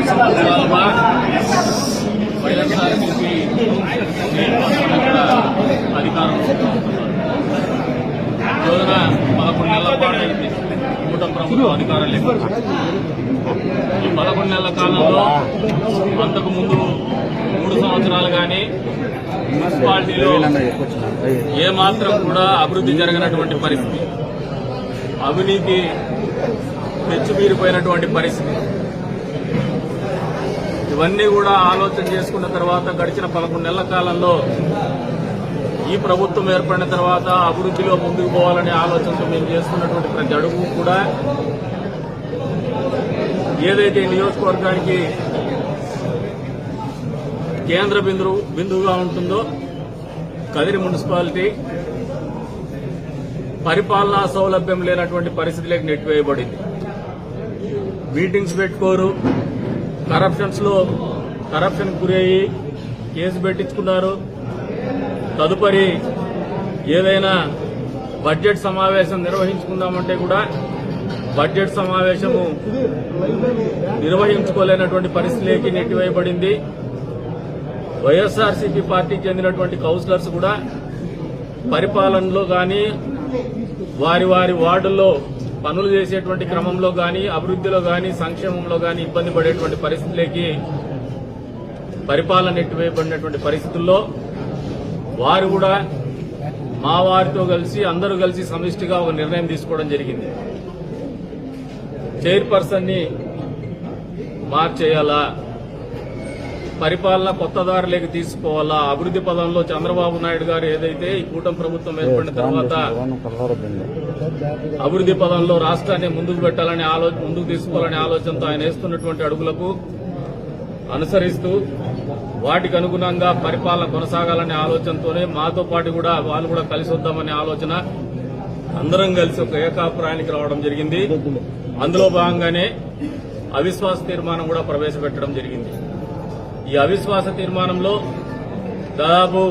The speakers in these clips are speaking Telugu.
సంవత్సరాలుగా వైఎస్ఆర్సీపీ అధికారం రోజున 11 నెలల పాటు కూటమి ప్రభుత్వం అధికారం లేదు. ఈ 11 నెలల కాలంలో అంతకు ముందు 3 సంవత్సరాలు కానీ మున్సిపాలిటీలో ఏమాత్రం కూడా అభివృద్ధి జరగనటువంటి పరిస్థితి, అవినీతి పెచ్చుమీరిపోయినటువంటి పరిస్థితి. ఇవన్నీ కూడా ఆలోచన చేసుకున్న తర్వాత గడిచిన 11 నెలల కాలంలో ఈ ప్రభుత్వం ఏర్పడిన తర్వాత అభివృద్ధిలో ముందుకు పోవాలనే ఆలోచనతో మేము చేసుకున్నటువంటి ప్రతి అడుగు కూడా ఏదైతే నియోజకవర్గానికి కేంద్ర బిందువుగా ఉంటుందో కదిరి మున్సిపాలిటీ పరిపాలనా సౌలభ్యం లేనటువంటి పరిస్థితిలోకి నెట్టివేయబడింది. మీటింగ్స్ పెట్టుకోరు, కరప్షన్ గురయ్యి కేసు పెట్టించుకున్నారు. తదుపరి ఏదైనా బడ్జెట్ సమావేశం నిర్వహించుకుందామంటే కూడా బడ్జెట్ సమావేశము నిర్వహించుకోలేనటువంటి పరిస్థితిలోకి నెట్టివేయబడింది. వైఎస్ఆర్సీపీ పార్టీకి చెందినటువంటి కౌన్సిలర్స్ కూడా పరిపాలనలో గాని వారి వార్డుల్లో పనులు చేసేటువంటి క్రమంలో గాని అభివృద్ధిలో గాని సంక్షేమంలో గాని ఇబ్బంది పడేటువంటి పరిస్థితులకి పరిపాలన నెట్టివేయబడినటువంటి పరిస్థితుల్లో వారు కూడా మా వారితో కలిసి అందరూ కలిసి సమిష్టిగా ఒక నిర్ణయం తీసుకోవడం జరిగింది. చైర్పర్సన్ ని మార్చేయాలా, పరిపాలన కొత్త దారిలోకి తీసుకోవాలా, అభివృద్ధి పదంలో చంద్రబాబు నాయుడు గారు ఏదైతే ఈ కూటమి ప్రభుత్వం ఏర్పడిన తర్వాత అభివృద్ధి పదంలో రాష్ట్రాన్ని ముందుకు తీసుకోవాలనే ఆలోచనతో ఆయన వేస్తున్నటువంటి అడుగులకు అనుసరిస్తూ వాటికి అనుగుణంగా పరిపాలన కొనసాగాలనే ఆలోచనతోనే మాతో పాటు కూడా వాళ్ళు కూడా కలిసి వద్దామనే ఆలోచన అందరం కలిసి ఒక ఏకాభిప్రాయానికి రావడం జరిగింది. అందులో భాగంగానే అవిశ్వాస తీర్మానం కూడా ప్రవేశపెట్టడం జరిగింది. ఈ అవిశ్వాస తీర్మానంలో దాదాపు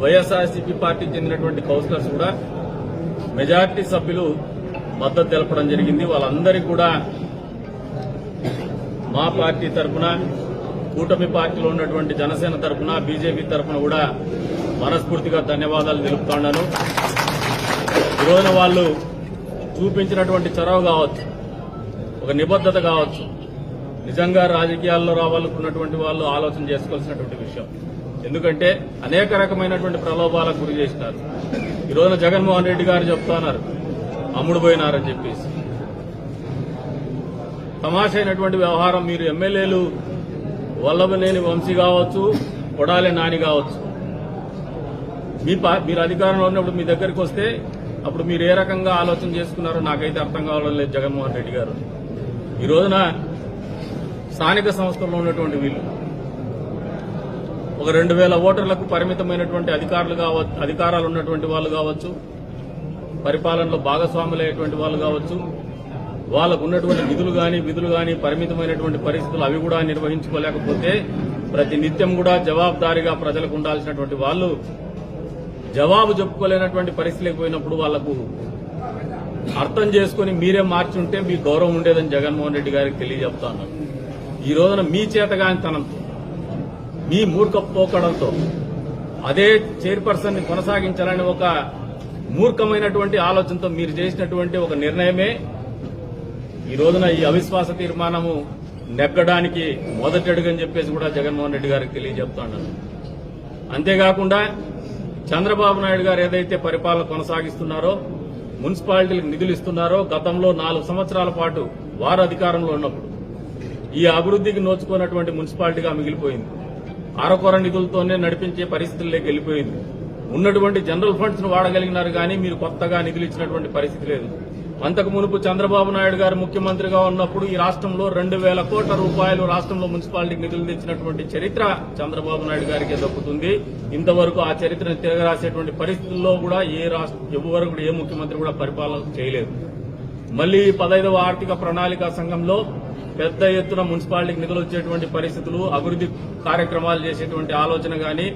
వైఎస్ఆర్సీపీ పార్టీకి చెందినటువంటి కౌన్సిలర్స్ కూడా మెజార్టీ సభ్యులు మద్దతు తెలపడం జరిగింది. వాళ్ళందరికీ కూడా మా పార్టీ తరఫున, కూటమి పార్టీలో ఉన్నటువంటి జనసేన తరఫున, బీజేపీ తరఫున కూడా మనస్ఫూర్తిగా ధన్యవాదాలు తెలుపుతున్నాను. ఈరోజున వాళ్ళు చూపించినటువంటి చొరవ కావచ్చు, ఒక నిబద్దత కావచ్చు, నిజంగా రాజకీయాల్లో రావాలనుకున్నటువంటి వాళ్ళు ఆలోచన చేసుకోవాల్సినటువంటి విషయం. ఎందుకంటే అనేక రకమైనటువంటి ప్రలోభాలకు గురి చేసినారు. ఈరోజున జగన్మోహన్ రెడ్డి గారు చెప్తున్నారు అమ్ముడుపోయినారని చెప్పేసి. తమాషైనటువంటి వ్యవహారం. మీరు ఎమ్మెల్యేలు వల్లభనేని వంశీ కావచ్చు, కొడాలి నాని కావచ్చు, మీరు అధికారంలో ఉన్నప్పుడు మీ దగ్గరికి వస్తే అప్పుడు మీరు ఏ రకంగా ఆలోచన చేసుకున్నారో నాకైతే అర్థం కావడం లేదు జగన్మోహన్ రెడ్డి గారు. ఈ రోజున స్థానిక సంస్థల్లో ఉన్నటువంటి వీళ్ళు ఒక 2000 ఓటర్లకు పరిమితమైనటువంటి అధికారాలు ఉన్నటువంటి వాళ్ళు కావచ్చు, పరిపాలనలో భాగస్వాములైనటువంటి వాళ్ళు కావచ్చు, వాళ్ళకు ఉన్నటువంటి విధులు గాని పరిమితమైనటువంటి పరిస్థితులు అవి కూడా నిర్వహించుకోలేకపోతే ప్రతి నిత్యం కూడా జవాబుదారీగా ప్రజలకు ఉండాల్సినటువంటి వాళ్ళు జవాబు చెప్పుకోలేనటువంటి పరిస్థితికి పోయినప్పుడు వాళ్లకు అర్థం చేసుకుని మీరే మార్చుంటే మీ గౌరవం ఉండేదని జగన్మోహన్ రెడ్డి గారికి తెలియజెప్తాను. ఈ రోజున మీ చేతగానితనంతో, మీ మూర్ఖ పోకడంతో అదే చైర్పర్సన్ ని కొనసాగించాలని ఒక మూర్ఖమైనటువంటి ఆలోచనతో మీరు చేసినటువంటి ఒక నిర్ణయమే ఈ రోజున ఈ అవిశ్వాస తీర్మానము నెగ్గడానికి మొదటి అడుగని చెప్పేసి కూడా జగన్మోహన్ రెడ్డి గారికి తెలియజెప్తాను. అంతేకాకుండా చంద్రబాబు నాయుడు గారు ఏదైతే పరిపాలన కొనసాగిస్తున్నారో, మున్సిపాలిటీలకు నిధులు ఇస్తున్నారో, గతంలో 4 సంవత్సరాల పాటు వారు అధికారంలో ఉన్నప్పుడు ఈ అభివృద్ధికి నోచుకున్నటువంటి మున్సిపాలిటీగా మిగిలిపోయింది. అరకొర నిధులతోనే నడిపించే పరిస్థితుల్లోకి వెళ్లిపోయింది. ఉన్నటువంటి జనరల్ ఫండ్స్ ను వాడగలిగినారు కానీ మీరు కొత్తగా నిధులు ఇచ్చినటువంటి పరిస్థితి లేదు. అంతకు మునుపు చంద్రబాబు నాయుడు గారు ముఖ్యమంత్రిగా ఉన్నప్పుడు ఈ రాష్ట్రంలో 2000 కోట్ల రూపాయలు రాష్ట్రంలో మున్సిపాలిటీకి నిధులు తెచ్చినటువంటి చరిత్ర చంద్రబాబు నాయుడు గారికి దక్కుతుంది. ఇంతవరకు ఆ చరిత్రను తిరగరాసేటువంటి పరిస్థితుల్లో కూడా ఎవరు కూడా ఏ ముఖ్యమంత్రి కూడా పరిపాలన చేయలేదు. మళ్లీ 15వ ఆర్థిక ప్రణాళిక సంఘంలో పెద్ద ఎత్తున మున్సిపాలిటీకి నిధులు వచ్చేటువంటి పరిస్థితులు, అభివృద్ధి కార్యక్రమాలు చేసేటువంటి ఆలోచన గాని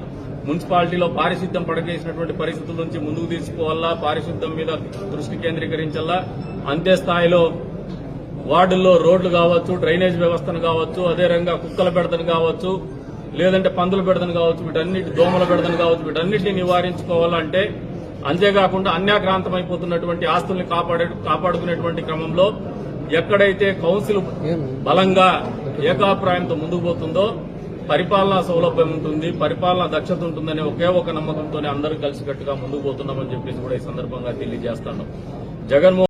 మున్సిపాలిటీలో పారిశుద్ధ్యం పడకేసినటువంటి పరిస్థితుల నుంచి ముందుకు తీసుకోవాలా, పారిశుద్ధ్యం మీద దృష్టి కేంద్రీకరించాలా. అంతే స్థాయిలో వార్డుల్లో రోడ్లు కావచ్చు, డ్రైనేజ్ వ్యవస్థను కావచ్చు, అదే రకంగా కుక్కల బెడదను కావచ్చు, లేదంటే పందుల బెడదను కావచ్చు, వీటన్నిటి దోమల బెడదను కావచ్చు, వీటన్నిటిని నివారించుకోవాలంటే, అంతేకాకుండా అన్యాక్రాంతమైపోతున్నటువంటి ఆస్తుల్ని కాపాడుకునేటువంటి క్రమంలో ఎక్కడైతే కౌన్సిల్ బలంగా ఏకాభిప్రాయంతో ముందుకు పోతుందో పరిపాలనా సౌలభ్యం ఉంటుంది, పరిపాలనా దక్షత ఉంటుందనే ఒకే ఒక నమ్మకంతోనే అందరూ కలిసికట్టుగా ముందుకు పోతున్నామని చెప్పేసి కూడా ఈ సందర్భంగా తెలియజేస్తాను. జగన్మోహన్